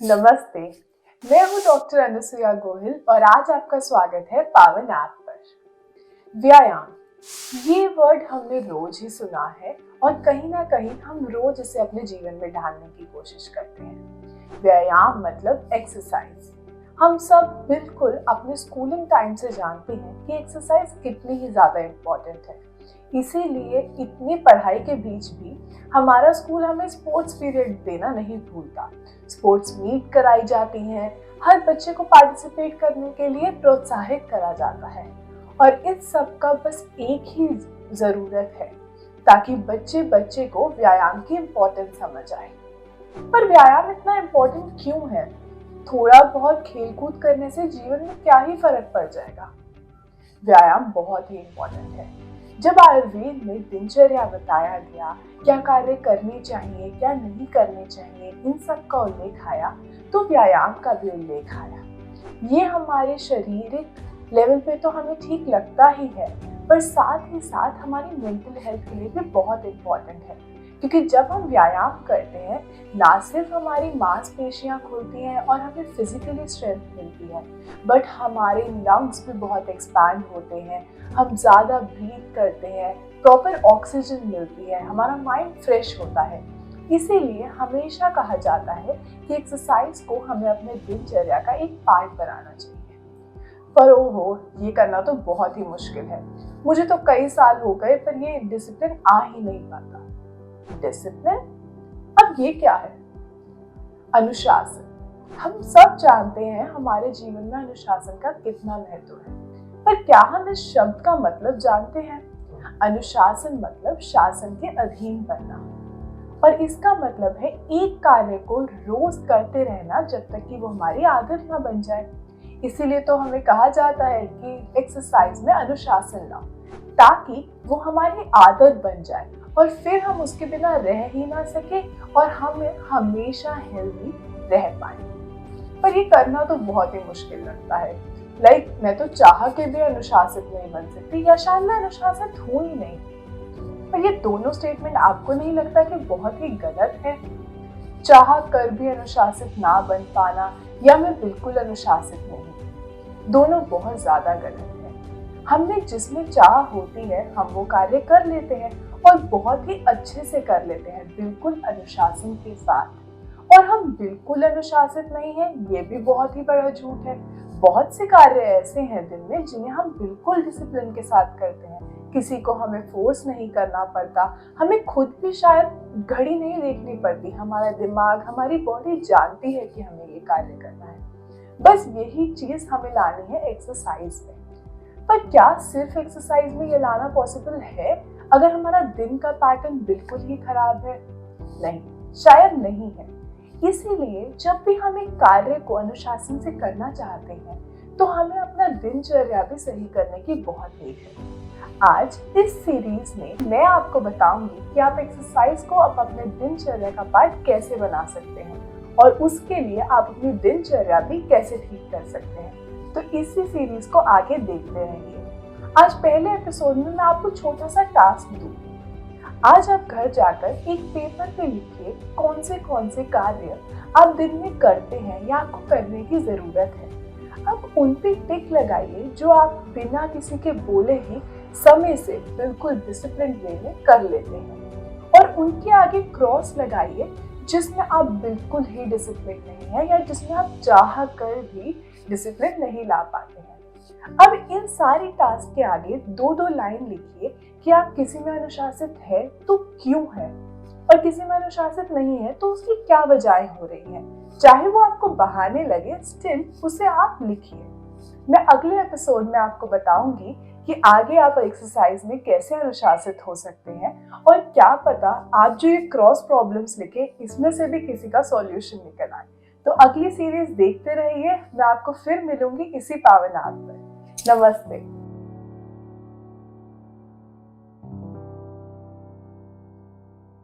नमस्ते, मैं हूँ डॉक्टर अनुसुया गोहिल और आज आपका स्वागत है पावन ऐप पर। व्यायाम, ये वर्ड हमने रोज ही सुना है और कहीं ना कहीं हम रोज इसे अपने जीवन में ढालने की कोशिश करते हैं। व्यायाम मतलब एक्सरसाइज। हम सब बिल्कुल अपने स्कूलिंग टाइम से जानते हैं कि एक्सरसाइज कितनी ही ज्यादा इम्पोर्टेंट है। इसीलिए इतनी पढ़ाई के बीच भी हमारा स्कूल हमें स्पोर्ट्स पीरियड देना नहीं भूलता। स्पोर्ट्स मीट कराई जाती हैं, हर बच्चे को पार्टिसिपेट करने के लिए प्रोत्साहित करा जाता है और इस सब का बस एक ही जरूरत है ताकि बच्चे बच्चे को व्यायाम की इम्पोर्टेंस समझ आए। पर व्यायाम इतना इम्पोर्टेंट क्यों है? थोड़ा बहुत खेलकूद करने से जीवन में क्या ही फर्क पड़ जाएगा? व्यायाम बहुत ही इम्पोर्टेंट है। जब आयुर्वेद में दिनचर्या बताया गया, क्या कार्य करने चाहिए, क्या नहीं करने चाहिए, इन सब का उल्लेख आया, तो व्यायाम का भी उल्लेख आया। ये हमारे शारीरिक लेवल पे तो हमें ठीक लगता ही है, पर साथ ही साथ हमारी मेंटल हेल्थ के लिए भी बहुत इम्पोर्टेंट है। क्योंकि जब हम व्यायाम करते हैं, ना सिर्फ हमारी मांसपेशियां खुलती हैं और हमें फिजिकली स्ट्रेंथ मिलती है, बट हमारे लंग्स भी बहुत एक्सपैंड होते हैं, हम ज़्यादा ब्रीथ करते हैं, प्रॉपर ऑक्सीजन मिलती है, हमारा माइंड फ्रेश होता है। इसीलिए हमेशा कहा जाता है कि एक्सरसाइज को हमें अपने दिनचर्या का एक पार्ट बनाना चाहिए। पर ओहो, ये करना तो बहुत ही मुश्किल है। मुझे तो कई साल हो गए पर ये डिसिप्लिन आ ही नहीं पाता। डिसिप्लिन, अब ये क्या है? अनुशासन। हम सब जानते हैं हमारे जीवन में अनुशासन का कितना महत्व है, पर क्या हम इस शब्द का मतलब जानते हैं? अनुशासन मतलब शासन के अधीन बनना, और इसका मतलब है एक कार्य को रोज करते रहना जब तक कि वो हमारी आदत ना बन जाए। इसीलिए तो हमें कहा जाता है कि एक्सरसाइज में अनुशासन लाओ, ताकि वो हमारी आदत बन जाए और फिर हम उसके बिना रह ही ना सके और हमें हमेशा हेल्दी रह पाए। पर ये करना तो बहुत ही मुश्किल लगता है। मैं तो चाह के भी अनुशासित नहीं बन सकती, या शायद मैं अनुशासित हूँ ही नहीं। पर ये दोनों स्टेटमेंट आपको नहीं लगता कि बहुत ही गलत है? चाह कर भी अनुशासित ना बन पाना या मैं बिल्कुल अनुशासित नहीं, दोनों बहुत ज्यादा गलत है। हमने जिसमें चाह होती है हम वो कार्य कर लेते हैं और बहुत ही अच्छे से कर लेते हैं, बिल्कुल अनुशासन के साथ। और हम बिल्कुल अनुशासित नहीं हैं, ये भी बहुत ही बड़ा झूठ है। बहुत से कार्य ऐसे हैं दिन में जिन्हें हम बिल्कुल डिसिप्लिन के साथ करते हैं। किसी को हमें फोर्स नहीं करना पड़ता, हमें खुद भी शायद घड़ी नहीं देखनी पड़ती, हमारा दिमाग, हमारी बॉडी जानती है कि हमें ये कार्य करना है। बस यही चीज हमें लानी है एक्सरसाइज में। पर क्या सिर्फ एक्सरसाइज में ये लाना पॉसिबल है अगर हमारा दिन का पैटर्न बिल्कुल ही खराब है? नहीं, शायद नहीं है। इसीलिए जब भी हम एक कार्य को अनुशासन से करना चाहते हैं तो हमें अपना दिनचर्या भी सही करने की बहुत नीड है। आज इस सीरीज में मैं आपको बताऊंगी कि आप एक्सरसाइज को अपने दिनचर्या का पार्ट कैसे बना सकते हैं और उसके लिए आप अपनी दिनचर्या भी कैसे ठीक कर सकते हैं। तो इसी सीरीज को आगे देखते रहिए। आज पहले एपिसोड में मैं आपको छोटा सा टास्क दूंगी। आज आप घर जाकर एक पेपर पे लिखिए कौन से कार्य आप दिन में करते हैं या आपको करने की जरूरत है। अब उन पे टिक लगाइए जो आप बिना किसी के बोले ही समय से बिल्कुल डिसिप्लिन वे में कर लेते हैं, और उनके आगे क्रॉस लगाइए जिसमें आप बिल्कुल ही डिसिप्लिन नहीं है या जिसमें आप चाह कर भी डिसिप्लिन नहीं ला पाते हैं। अब इन सारी टास्क के आगे दो लाइन लिखिए कि आप किसी में अनुशासित है तो क्यों है, और किसी में अनुशासित नहीं है तो उसकी क्या वजहें हो रही हैं। चाहे वो आपको बहाने लगे, स्टिल उसे आप लिखिए। मैं अगले एपिसोड में आपको बताऊंगी कि आगे आप एक्सरसाइज में कैसे अनुशासित हो सकते हैं, और क्या पता आप जो ये क्रॉस प्रॉब्लम्स लिखे इसमें से भी किसी का सॉल्यूशन निकल आए। तो अगली सीरीज देखते रहिए। मैं आपको फिर मिलूंगी इसी पावन ऐप पर। नमस्ते।